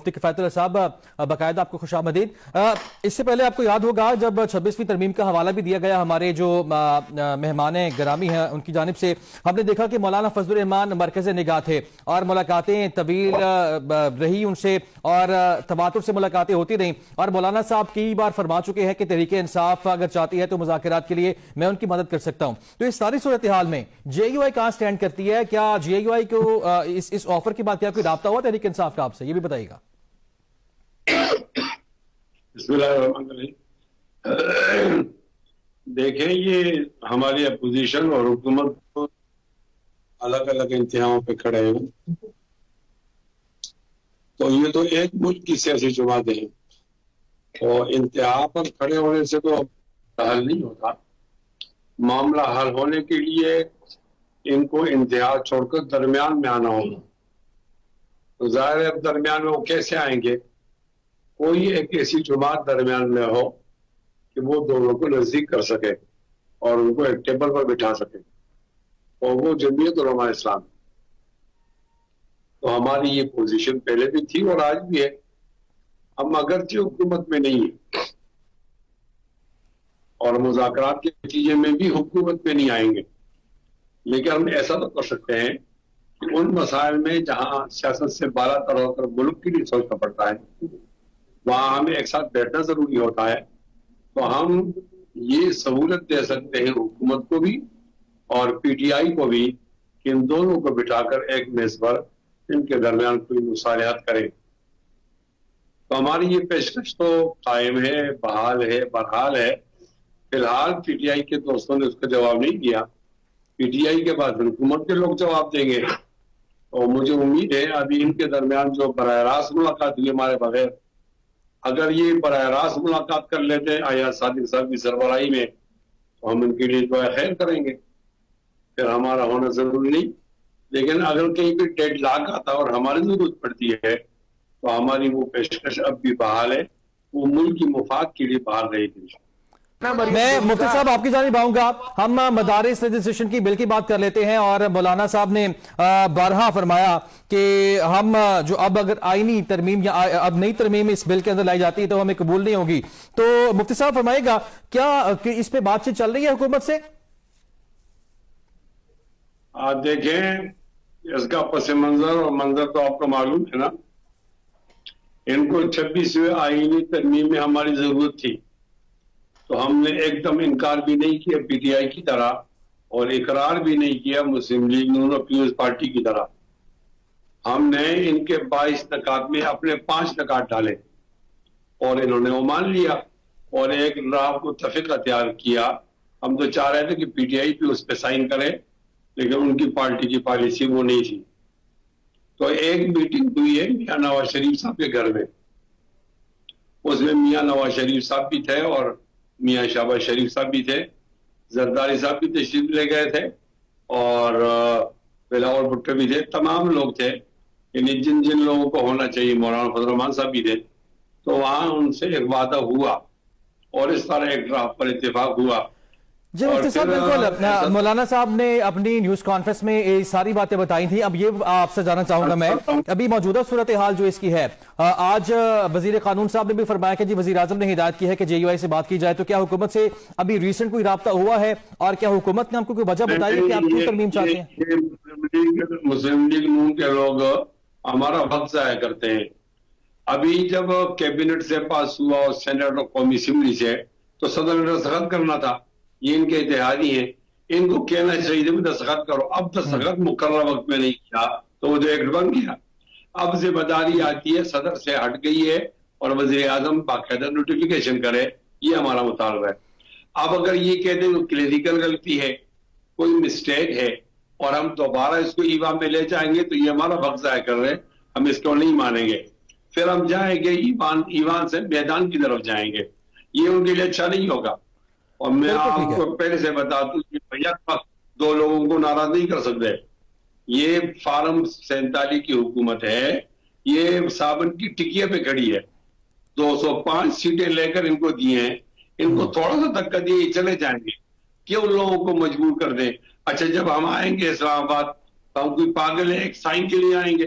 مفتی کفایت اللہ صاحب باقاعدہ آپ کو خوش آمدید۔ اس سے پہلے آپ کو یاد ہوگا جب 26ویں ترمیم کا حوالہ بھی دیا گیا ہمارے جو مہمان گرامی ہیں ان کی جانب سے، ہم نے دیکھا کہ مولانا فضل الرحمان مرکز نگاہ تھے اور ملاقاتیں طویل رہی ان سے اور تواتر سے ملاقاتیں ہوتی رہیں، اور مولانا صاحب کئی بار فرما چکے ہیں کہ تحریک انصاف اگر چاہتی ہے تو مذاکرات کے لیے میں ان کی مدد کر سکتا ہوں۔ تو اس ساری صورتحال میں جے یو آئی کہاں سٹینڈ کرتی ہے؟ کیا جے یو آئی کو اس آفر کے بعد کیا کوئی رابطہ ہوا تحریک انصاف کا آپ سے؟ یہ بھی بتائیے گا۔ بسم اللہ الرحمن الرحیم۔ دیکھیں، یہ ہماری اپوزیشن اور حکومت الگ الگ انتہاؤں پہ کھڑے ہیں، تو یہ تو ایک ملک کی سیاسی جماعتیں ہیں، اور انتہا پر کھڑے ہونے سے تو حل نہیں ہوتا۔ معاملہ حل ہونے کے لیے ان کو انتہا چھوڑ کر درمیان میں آنا ہوگا۔ تو ظاہر ہے درمیان میں وہ کیسے آئیں گے؟ کوئی ایک ایسی جماعت درمیان میں ہو کہ وہ دونوں کو نزدیک کر سکے اور ان کو ایک ٹیبل پر بٹھا سکے، اور وہ جمعیت علماء اسلام۔ تو ہماری یہ پوزیشن پہلے بھی تھی اور آج بھی ہے۔ ہم اگرچہ حکومت میں نہیں ہیں اور مذاکرات کے نتیجے میں بھی حکومت میں نہیں آئیں گے، لیکن ہم ایسا تو کر سکتے ہیں کہ ان مسائل میں جہاں سیاست سے بالا تر ہو کر ملک کے لیے سوچنا پڑتا ہے وہاں ہمیں ایک ساتھ بیٹھنا ضروری ہوتا ہے۔ تو ہم یہ سہولت دے سکتے ہیں حکومت کو بھی اور پی ٹی آئی کو بھی کہ ان دونوں کو بٹھا کر ایک میز پر ان کے درمیان کوئی مصالحت کریں۔ تو ہماری یہ پیشکش تو قائم ہے، بحال ہے، برحال ہے۔ فی الحال پی ٹی آئی کے دوستوں نے اس کا جواب نہیں دیا، پی ٹی آئی کے بعد حکومت کے لوگ جواب دیں گے، اور مجھے امید ہے ابھی ان کے درمیان جو براہ راست ملاقات ہوئی ہمارے بغیر، اگر یہ براہ راست ملاقات کر لیتے ہیں آیا صادق صاحب کی سربراہی میں تو ہم ان کے لیے دعا خیر کریں گے، پھر ہمارا ہونا ضروری نہیں۔ لیکن اگر کہیں پہ ڈیڈ لاک آتا اور ہماری ضرورت پڑتی ہے تو ہماری وہ پیشکش اب بھی بحال ہے، وہ ملک کی مفاد کے لیے بحال رہے گی۔ میں مفتی صاحب آپ کی جانب آؤں گا۔ ہم مدارس رجسٹریشن کی بل کی بات کر لیتے ہیں، اور مولانا صاحب نے بارہا فرمایا کہ ہم جو اب اگر آئینی ترمیم یا اب نئی ترمیم اس بل کے اندر لائی جاتی ہے تو ہمیں قبول نہیں ہوگی۔ تو مفتی صاحب فرمائے گا کیا اس پہ بات چیت چل رہی ہے حکومت سے؟ آپ دیکھیں اس کا پس منظر اور منظر تو آپ کو معلوم ہے نا۔ ان کو 26ویں آئینی ترمیم میں ہماری ضرورت تھی تو ہم نے ایک دم انکار بھی نہیں کیا پی ٹی آئی کی طرح، اور اقرار بھی نہیں کیا مسلم لیگ نون اور پیپلز پارٹی کی طرح۔ ہم نے ان کے 22 نکات میں اپنے 5 نکات ڈالے اور انہوں نے وہ مان لیا اور ایک راہ کو تفقہ تیار کیا۔ ہم تو چاہ رہے تھے کہ پی ٹی آئی بھی اس پہ سائن کرے، لیکن ان کی پارٹی کی پالیسی وہ نہیں تھی۔ تو ایک میٹنگ ہوئی ہے میاں نواز شریف صاحب کے گھر میں، اس میں میاں نواز شریف صاحب بھی تھے اور میاں شہباز شریف صاحب بھی تھے، زرداری صاحب بھی تشریف لے گئے تھے، اور بلاول بھٹو بھی تھے، تمام لوگ تھے، یعنی جن جن لوگوں کو ہونا چاہیے، مولانا فضل الرحمان صاحب بھی تھے۔ تو وہاں ان سے ایک وعدہ ہوا اور اس طرح ایک ڈرافٹ پر اتفاق ہوا۔ جی مفتی صاحب بالکل، مولانا صاحب نے اپنی نیوز کانفرنس میں یہ ساری باتیں بتائی تھیں۔ اب یہ آپ سے جاننا چاہوں گا میں، ابھی موجودہ صورتحال جو اس کی ہے، آج وزیر قانون صاحب نے بھی فرمایا کہ جی وزیر اعظم نے ہدایت کی ہے کہ جے یو آئی سے بات کی جائے، تو کیا حکومت سے ابھی ریسنٹ کوئی رابطہ ہوا ہے، اور کیا حکومت نے ہم کو کوئی وجہ بتائی ہے کہ آپ کیوں ترمیم چاہتے ہیں؟ مسلم لیگ نون کے لوگ ہمارا وقت ضائع کرتے ہیں۔ ابھی جب کیبنٹ سے پاس ہوا اور سینٹ اور قومی اسمبلی سے، تو صدر نے دستخط کرنا تھا، یہ ان کے اتحادی ہیں، ان کو کہنا چاہیے کہ دستخط کرو۔ اب دستخط مقررہ وقت میں نہیں کیا تو وہ جو ایکٹ بن گیا۔ اب ذمہ داری آتی ہے صدر سے ہٹ گئی ہے اور وزیر اعظم باقاعدہ نوٹیفیکیشن کرے، یہ ہمارا مطالبہ ہے۔ اب اگر یہ کہتے ہیں کہ کلیریکل غلطی ہے، کوئی مسٹیک ہے، اور ہم دوبارہ اس کو ایوان میں لے جائیں گے تو یہ ہمارا وقت ضائع کر رہے ہیں، ہم اس کو نہیں مانیں گے۔ پھر ہم جائیں گے ایوان سے میدان کی طرف جائیں گے، یہ ان کے لیے اچھا نہیں ہوگا۔ اور میں آپ کو پہلے سے بتا دوں کہ بھیا دو لوگوں کو ناراض نہیں کر سکتے۔ یہ فارم 47 کی حکومت ہے، یہ صابن کی ٹکیے پہ کھڑی ہے، 205 سیٹیں لے کر ان کو دیے ہیں، ان کو تھوڑا سا دھکا دیے یہ چلے جائیں گے، کیوں لوگوں کو مجبور کر دیں؟ اچھا جب ہم آئیں گے اسلام آباد تو ہم کوئی پاگل ہے ایک سائن کے لیے آئیں گے؟